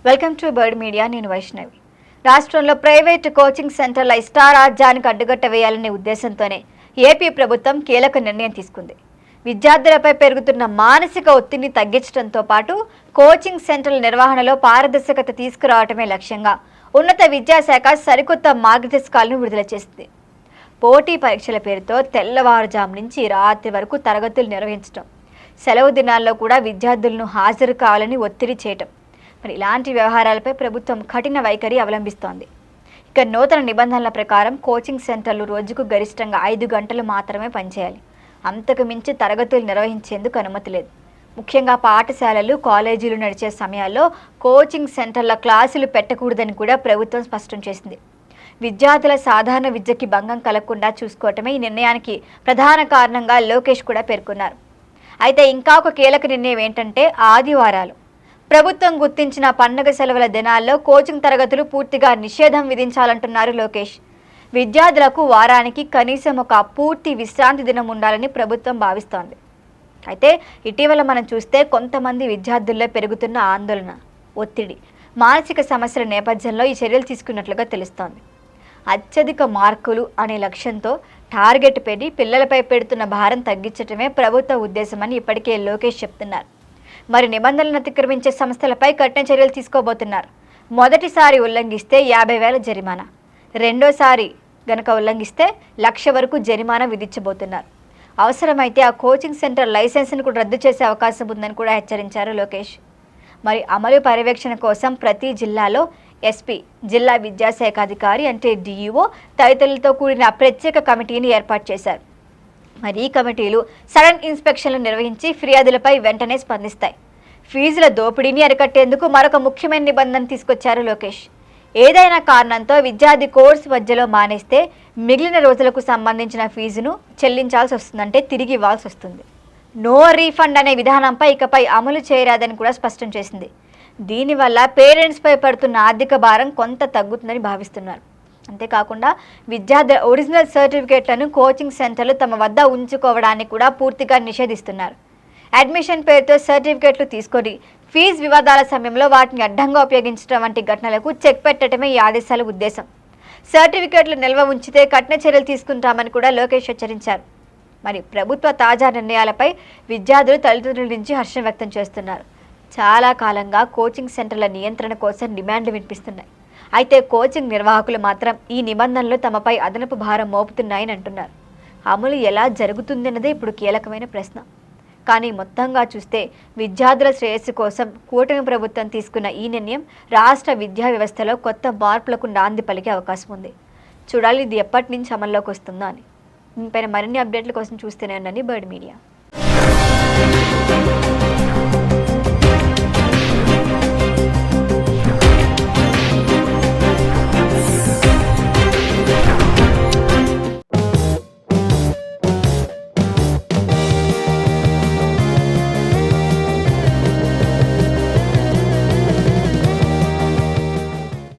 Welcome to bird media. నేను వైష్ణవి. రాష్ట్రంలో private coaching సెంటర్ల ఇష్టారాజ్యానికి అడ్డుగట్ట వేయాలనే ఉద్దేశంతోనే ఏపీ ప్రభుత్వం కీలక నిర్ణయం తీసుకుంది. విద్యార్థులపై పెరుగుతున్న మానసిక ఒత్తిడిని తగ్గించడంతో పాటు కోచింగ్ సెంటర్ల నిర్వహణలో పారదర్శకత తీసుకురావడమే లక్ష్యంగా ఉన్నత విద్యాశాఖ సరికొత్త మార్గదర్శకాలను విడుదల చేసింది. పోటీ పరీక్షల పేరుతో తెల్లవారుజాము నుంచి రాత్రి వరకు తరగతులు నిర్వహించడం, సెలవు దినాల్లో కూడా విద్యార్థులను హాజరు కావాలని ఒత్తిడి చేయటం, మరి ఇలాంటి వ్యవహారాలపై ప్రభుత్వం కఠిన వైఖరి అవలంబిస్తోంది. ఇక నూతన నిబంధనల ప్రకారం కోచింగ్ సెంటర్లు రోజుకు గరిష్టంగా 5 గంటలు మాత్రమే పనిచేయాలి. అంతకు మించి తరగతులు నిర్వహించేందుకు అనుమతి లేదు. ముఖ్యంగా పాఠశాలలు, కాలేజీలు నడిచే సమయాల్లో కోచింగ్ సెంటర్ల క్లాసులు పెట్టకూడదని కూడా ప్రభుత్వం స్పష్టం చేసింది. విద్యార్థుల సాధారణ విద్యకి భంగం కలగకుండా చూసుకోవటమే ఈ నిర్ణయానికి ప్రధాన కారణంగా లోకేష్ కూడా పేర్కొన్నారు. అయితే ఇంకా ఒక కీలక నిర్ణయం ఏంటంటే ఆదివారాలు. ప్రభుత్వం గుర్తించిన పండుగ సెలవుల దినాల్లో కోచింగ్ తరగతులు పూర్తిగా నిషేధం విధించాలంటున్నారు లోకేష్. విద్యార్థులకు వారానికి కనీసం ఒక పూర్తి విశ్రాంతి దినం ఉండాలని ప్రభుత్వం భావిస్తోంది. అయితే ఇటీవల మనం చూస్తే కొంతమంది విద్యార్థుల్లో పెరుగుతున్న ఆందోళన, ఒత్తిడి, మానసిక సమస్యల నేపథ్యంలో ఈ చర్యలు తీసుకున్నట్లుగా తెలుస్తోంది. అత్యధిక మార్కులు అనే లక్ష్యంతో టార్గెట్ పెట్టి పిల్లలపై పెడుతున్న భారం తగ్గించడమే ప్రభుత్వ ఉద్దేశమని ఇప్పటికే లోకేష్ చెప్తున్నారు. మరి నిబంధనలను అతిక్రమించే సంస్థలపై కఠిన చర్యలు తీసుకోబోతున్నారు. మొదటిసారి ఉల్లంఘిస్తే 50,000 జరిమానా, రెండోసారి గనక ఉల్లంఘిస్తే 1,00,000 వరకు జరిమానా విధించబోతున్నారు. అవసరమైతే ఆ కోచింగ్ సెంటర్ లైసెన్స్ను కూడా రద్దు చేసే అవకాశం ఉందని కూడా హెచ్చరించారు లోకేష్. మరి అమలు పర్యవేక్షణ కోసం ప్రతి జిల్లాలో ఎస్పీ, జిల్లా విద్యాశాఖ అధికారి అంటే డిఈఓ తదితరులతో కూడిన ప్రత్యేక కమిటీని ఏర్పాటు చేశారు. మరి ఈ కమిటీలు సడన్ ఇన్స్పెక్షన్లు నిర్వహించి ఫిర్యాదులపై వెంటనే స్పందిస్తాయి. ఫీజుల దోపిడీని అరికట్టేందుకు మరొక ముఖ్యమైన నిబంధన తీసుకొచ్చారు లోకేష్. ఏదైనా కారణంతో విద్యార్థి కోర్సు మధ్యలో మానేస్తే మిగిలిన రోజులకు సంబంధించిన ఫీజును చెల్లించాల్సి వస్తుందంటే తిరిగి ఇవ్వాల్సి వస్తుంది. నో రీఫండ్ అనే విధానంపై ఇకపై అమలు చేయరాదని కూడా స్పష్టం చేసింది. దీనివల్ల పేరెంట్స్పై పడుతున్న ఆర్థిక భారం కొంత తగ్గుతుందని భావిస్తున్నారు. అంతేకాకుండా విద్యార్థుల ఒరిజినల్ సర్టిఫికేట్లను కోచింగ్ సెంటర్లు తమ వద్ద ఉంచుకోవడాన్ని కూడా పూర్తిగా నిషేధిస్తున్నారు. అడ్మిషన్ పేరుతో సర్టిఫికేట్లు తీసుకొని ఫీజు వివాదాల సమయంలో వాటిని అడ్డంగా ఉపయోగించడం వంటి ఘటనలకు చెక్ పెట్టడమే ఈ ఆదేశాల ఉద్దేశం. సర్టిఫికేట్లు నిల్వ ఉంచితే కఠిన చర్యలు తీసుకుంటామని కూడా లోకేష్ హెచ్చరించారు. మరి ప్రభుత్వ తాజా నిర్ణయాలపై విద్యార్థులు తల్లిదండ్రుల నుంచి హర్షం వ్యక్తం చేస్తున్నారు. చాలా కాలంగా కోచింగ్ సెంటర్ల నియంత్రణ కోసం డిమాండ్లు వినిపిస్తున్నాయి. అయితే కోచింగ్ నిర్వాహకులు మాత్రం ఈ నిబంధనలు తమపై అదనపు భారం మోపుతున్నాయని అంటున్నారు. అమలు ఎలా జరుగుతుందన్నదే ఇప్పుడు కీలకమైన ప్రశ్న. కానీ మొత్తంగా చూస్తే విద్యార్థుల శ్రేయస్సు కోసం కూటమి ప్రభుత్వం తీసుకున్న ఈ నిర్ణయం రాష్ట్ర విద్యా వ్యవస్థలో కొత్త మార్పులకు నాంది పలికే అవకాశం ఉంది. చూడాలి ఇది ఎప్పటి నుంచి అమల్లోకి వస్తుందో అని. దీనిపైన మరిన్ని అప్డేట్ల కోసం చూస్తూనే ఉండండి బర్డ్ మీడియా.